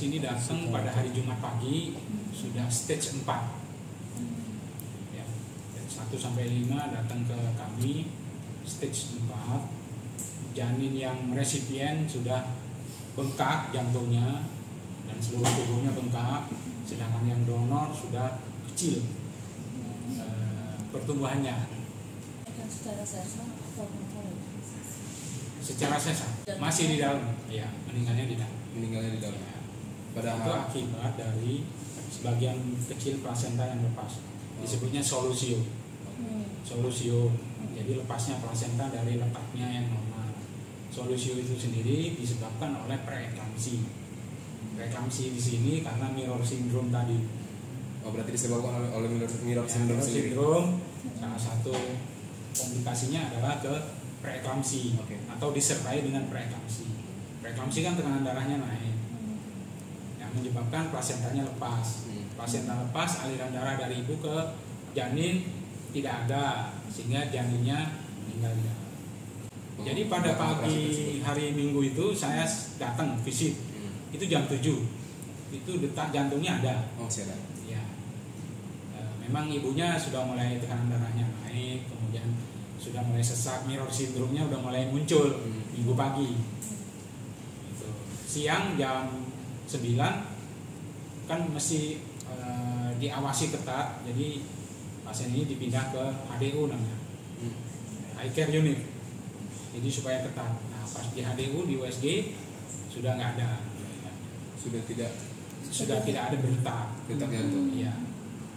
sini datang pada hari Jumat pagi sudah stage 4. Ya, 1 sampai 5 datang ke kami stage 4. Janin yang resipien sudah bengkak jantungnya dan seluruh tubuhnya bengkak, sedangkan yang donor sudah kecil pertumbuhannya. Secara sesar masih di dalam, ya, meninggalnya di dalam. Ya. Padahal itu akibat dari sebagian kecil plasenta yang lepas. Disebutnya solusio. Jadi lepasnya plasenta dari letaknya yang normal. Solusio itu sendiri disebabkan oleh preeklamsi. Preeklamsi di sini karena mirror syndrome tadi. Oh, berarti disebabkan oleh mirror syndrome sendiri. Salah satu komplikasinya adalah ke preeklamsi, atau disertai dengan preeklamsi. Preeklamsi kan tekanan darahnya naik, yang menyebabkan plasentanya lepas. Plasenta lepas, aliran darah dari ibu ke janin tidak ada, sehingga janinnya meninggal. Jadi pada pagi hari Minggu itu saya datang visit, itu jam 7, itu detak jantungnya ada. Oh, siapa? Ya, memang ibunya sudah mulai tekanan darahnya naik, kemudian sudah mulai sesak, mirror syndrome-nya udah mulai muncul Minggu pagi. Itu. Siang jam 9 kan mesti diawasi ketat, jadi pasien ini dipindah ke HDU namanya, high care unit. Jadi supaya ketat. Nah, pas di HDU di USG sudah nggak ada, sudah tidak ada detak jantung. Iya.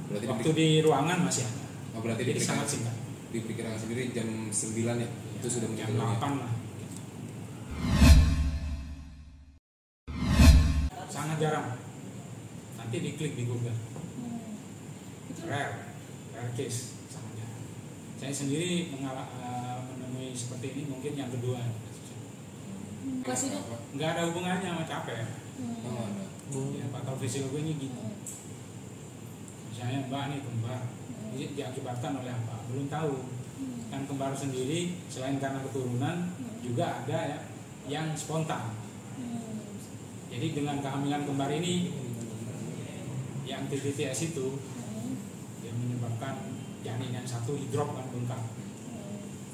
Berarti waktu di ruangan masih ada. Oh, berarti jadi sangat singkat. Diperkirakan sendiri jam 9 ya, itu sudah jam 8 lah. Sangat jarang. Nanti diklik di Google. Rare case, sangat jarang. Saya sendiri menemui seperti ini mungkin yang kedua. Nggak ada hubungannya sama capek. Oh, ada. Ya, patofisiologinya gitu. Misalnya Mbak nih kembar, ini diakibatkan oleh apa? Belum tahu. Kan kembar sendiri selain karena keturunan juga ada ya yang spontan. Jadi dengan kehamilan kembar ini yang TTTS itu yang menyebabkan janin yang satu hidrop kan bengkak.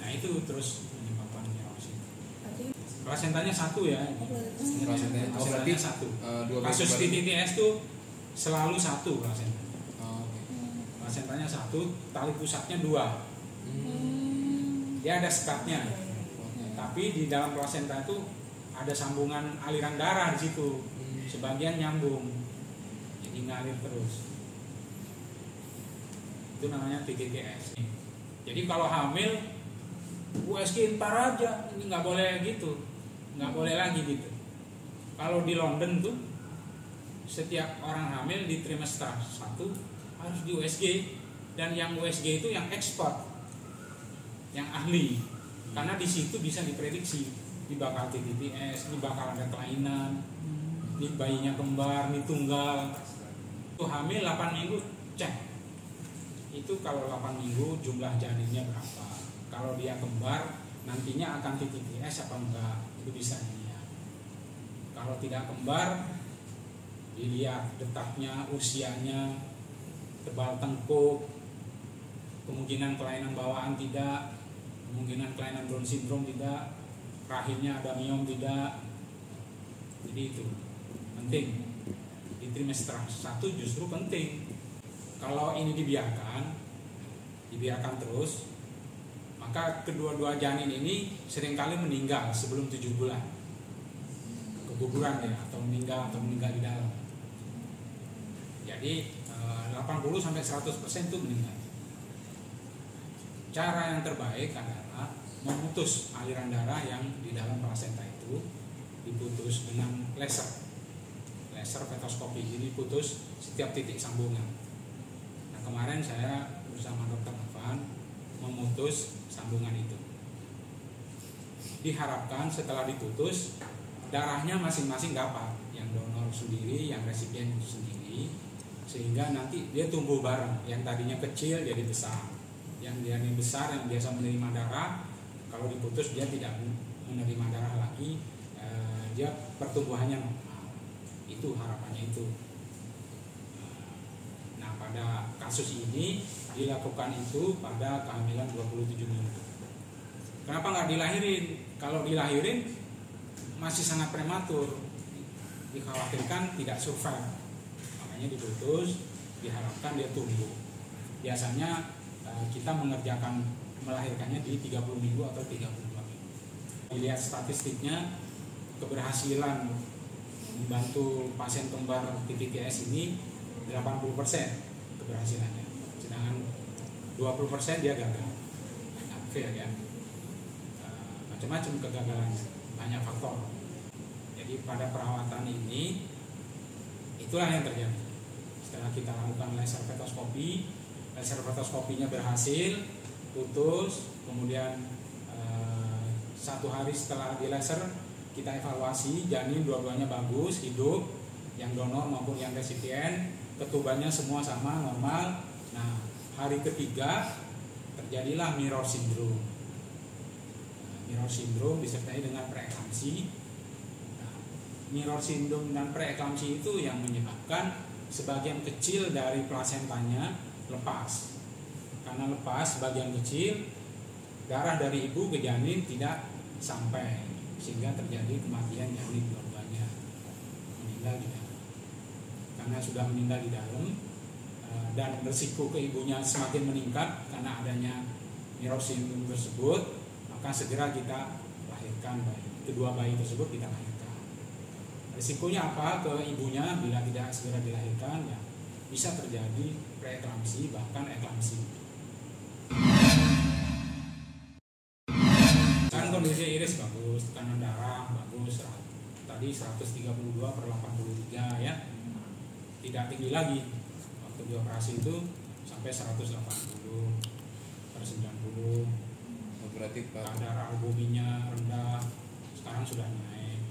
Nah itu terus menyebabkan neurosis. Plasentanya satu ya. Plasentanya satu. Kasus TTTS itu selalu satu plasenta. Plasentanya satu, tali pusatnya 2. Dia ada sekatnya. Tapi di dalam plasenta itu ada sambungan aliran darah di situ. Sebagian nyambung. Jadi ngalir terus. Itu namanya TTTS. Jadi kalau hamil USG ntar aja, ini nggak boleh gitu, nggak boleh lagi gitu. Kalau di London tuh setiap orang hamil di trimester 1 harus di USG, dan yang USG itu yang expert, yang ahli, karena di situ bisa diprediksi ini bakal TTTS, ini bakal ada kelainan, ini bayinya kembar, ini tunggal. Itu hamil 8 minggu cek. Itu kalau 8 minggu jumlah janinnya berapa. Kalau dia kembar nantinya akan TTTS apa enggak, itu bisa dilihat. Kalau tidak kembar dilihat detaknya, usianya, tebal tengkuk, kemungkinan kelainan bawaan tidak, kemungkinan kelainan Down syndrome tidak, rahimnya ada miom tidak. Jadi itu penting. Di trimester 1 justru penting. Kalau ini dibiarkan terus, maka kedua-dua janin ini seringkali meninggal sebelum 7 bulan. Keguguran ya, atau meninggal di dalam. Jadi 80-100% itu meninggal. Cara yang terbaik adalah memutus aliran darah yang di dalam plasenta itu, diputus dengan laser fetoskopi. Jadi putus setiap titik sambungan. Nah, kemarin saya bersama Dr. Afan memutus sambungan itu. Diharapkan setelah diputus darahnya masing-masing dapat, yang donor sendiri, yang resipien sendiri, sehingga nanti dia tumbuh bareng. Yang tadinya kecil jadi besar, yang besar yang biasa menerima darah, kalau diputus dia tidak menerima darah lagi, dia pertumbuhannya normal. Itu harapannya itu. Nah, pada kasus ini dilakukan itu pada kehamilan 27 minggu. Kenapa nggak dilahirin? Kalau dilahirin masih sangat prematur, dikhawatirkan tidak survive, makanya diputus, diharapkan dia tumbuh. Biasanya kita mengerjakan melahirkannya di 30 minggu atau 32 minggu. Dilihat statistiknya, keberhasilan membantu pasien kembar TPKS ini 80% keberhasilannya, sedangkan 20% dia gagal. Fail ya. Macam-macam kegagalannya, banyak faktor. Jadi pada perawatan ini itulah yang terjadi. Setelah kita lakukan laser fetoskopinya berhasil, putus, kemudian 1 hari setelah di laser kita evaluasi, janin dua-duanya bagus, hidup, yang donor maupun yang resipien, ketubannya semua sama, normal. Nah, hari ketiga terjadilah mirror syndrome. Mirror syndrome disertai dengan preeklamsi. Nah, mirror syndrome dan preeklamsi itu yang menyebabkan sebagian kecil dari plasentanya lepas. Karena lepas sebagian kecil, darah dari ibu ke janin tidak sampai, sehingga terjadi kematian janin dua-duanya, meninggal di dalam. Karena sudah meninggal di dalam dan risiko ke ibunya semakin meningkat karena adanya mirror syndrome tersebut, maka segera kita lahirkan bayi. Kedua bayi tersebut kita lahirkan. Risikonya apa ke ibunya bila tidak segera dilahirkan? Ya, bisa terjadi preeklamsi bahkan eklamsi. Kan kondisi iris bagus, tekanan darah bagus, tadi 132/83 ya, tidak tinggi lagi. Waktu dioperasi itu sampai 180/90. Berarti kadar albuminnya rendah, sekarang sudah naik.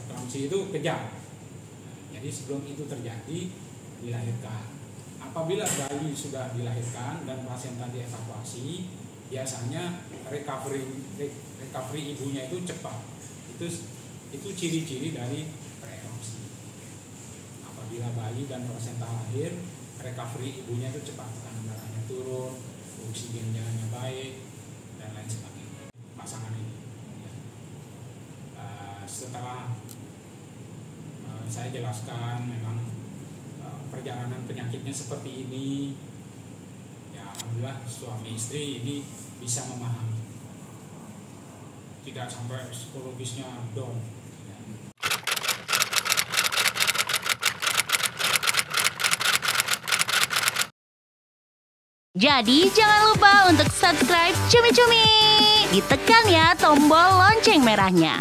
Eklamsi itu kejang. Jadi sebelum itu terjadi, dilahirkan. Apabila bayi sudah dilahirkan dan pasien tadi evakuasi, biasanya recovery ibunya itu cepat. Itu ciri-ciri dari preeklamsi. Apabila bayi dan plasenta lahir, recovery ibunya itu cepat, tekanan darahnya turun, oksigennya baik, dan lain sebagainya. Pasangan ini. Setelah saya jelaskan memang perjalanan penyakitnya seperti ini, ya alhamdulillah suami istri ini bisa memahami, tidak sampai psikologisnya down. Jadi jangan lupa untuk subscribe Cumi Cumi. Ditekan ya tombol lonceng merahnya.